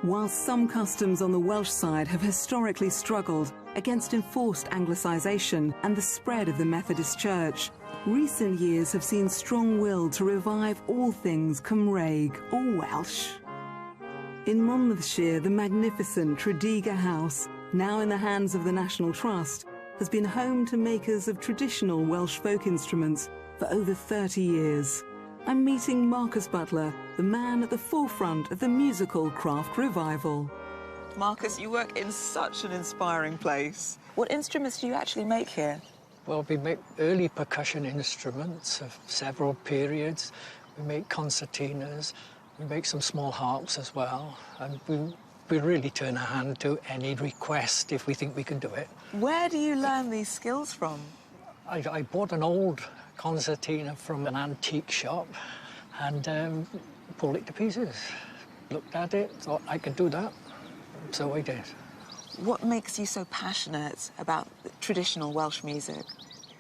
While some customs on the Welsh side have historically struggled against enforced Anglicisation and the spread of the Methodist Church, recent years have seen strong will to revive all things Cymraeg or Welsh. In Monmouthshire, the magnificent Tredegar House, now in the hands of the National Trust, has been home to makers of traditional Welsh folk instruments for over 30 years. I'm meeting Marcus Butler, the man at the forefront of the musical craft revival. Marcus, you work in such an inspiring place. What instruments do you actually make here? Well, we make early percussion instruments of several periods. We make concertinas. We make some small harps as well. And we really turn our hand to any request if we think we can do it. Where do you learn these skills from? I bought an old concertina from an antique shop and pulled it to pieces. Looked at it, thought I could do that, so I did. What makes you so passionate about traditional Welsh music?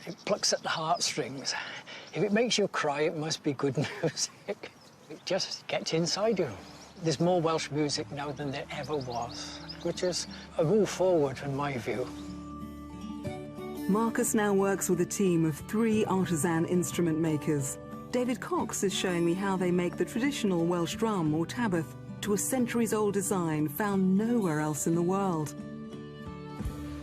It plucks at the heartstrings. If it makes you cry, it must be good music. It just gets inside you. There's more Welsh music now than there ever was, which is a move forward in my view. Marcus now works with a team of 3 artisan instrument makers. David Cox is showing me how they make the traditional Welsh drum, or Tabwrdd, to a centuries-old design found nowhere else in the world.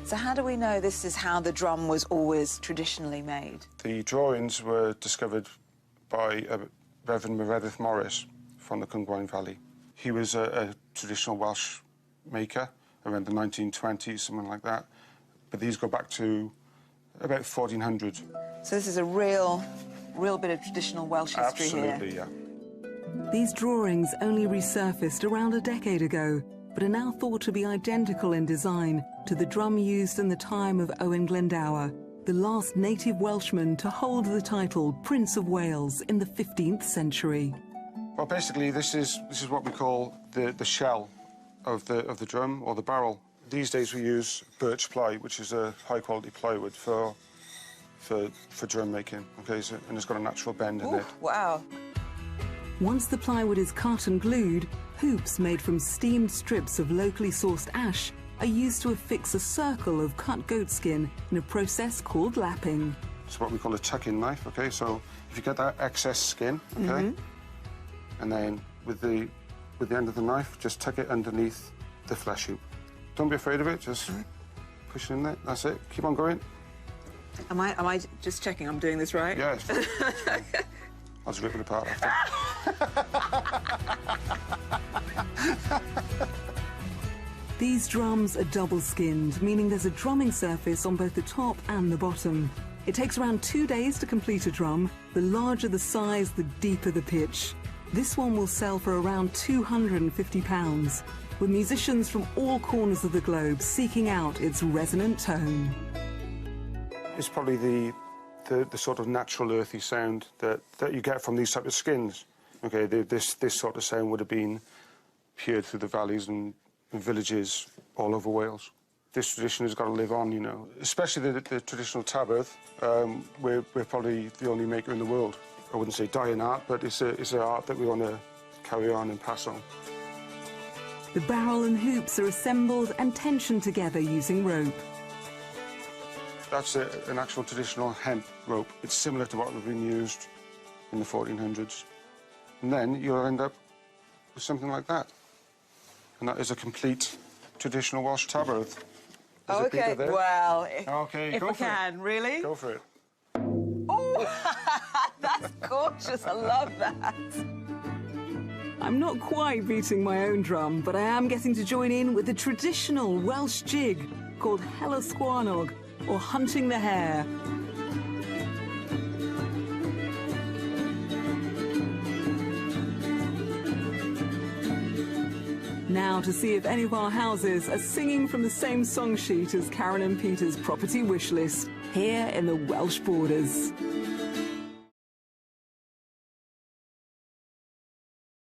So how do we know this is how the drum was always traditionally made? The drawings were discovered by Reverend Meredith Morris from the Cwngwaun Valley. He was a traditional Welsh maker around the 1920s, something like that. But these go back to about 1400. So this is a real bit of traditional Welsh history here. Absolutely, yeah. These drawings only resurfaced around a decade ago, but are now thought to be identical in design to the drum used in the time of Owen Glendower, the last native Welshman to hold the title Prince of Wales in the 15th century. Well, basically, this is what we call the shell of the drum, or the barrel. These days we use birch ply, which is a high-quality plywood for drum making. Okay, so, and it's got a natural bend in it. Wow. Once the plywood is cut and glued, hoops made from steamed strips of locally sourced ash are used to affix a circle of cut goat skin in a process called lapping. It's what we call a tuck-in knife, okay? So if you get that excess skin, okay, and then with the end of the knife, just tuck it underneath the flesh hoop. Don't be afraid of it, just push it in there, that's it. Keep on going. Am I just checking I'm doing this right? Yeah. I'll just rip it apart after. These drums are double-skinned, meaning there's a drumming surface on both the top and the bottom. It takes around 2 days to complete a drum. The larger the size, the deeper the pitch. This one will sell for around £250, with musicians from all corners of the globe seeking out its resonant tone. It's probably the sort of natural earthy sound that you get from these type of skins. Okay, this sort of sound would have been peered through the valleys and villages all over Wales. This tradition has got to live on, you know. Especially the traditional Tabwrdd. We're probably the only maker in the world. I wouldn't say dying art, but it's an art that we want to carry on and pass on. The barrel and hoops are assembled and tensioned together using rope. That's an actual traditional hemp rope. It's similar to what would have been used in the 1400s. And then you'll end up with something like that. And that is a complete traditional Welsh Tabwrdd. Okay, well, if I can, really? Go for it. Oh, that's gorgeous, I love that. I'm not quite beating my own drum, but I am getting to join in with the traditional Welsh jig called Hela Sgwarnog, or hunting the hare. Now to see if any of our houses are singing from the same song sheet as Karen and Peter's property wish list, here in the Welsh Borders.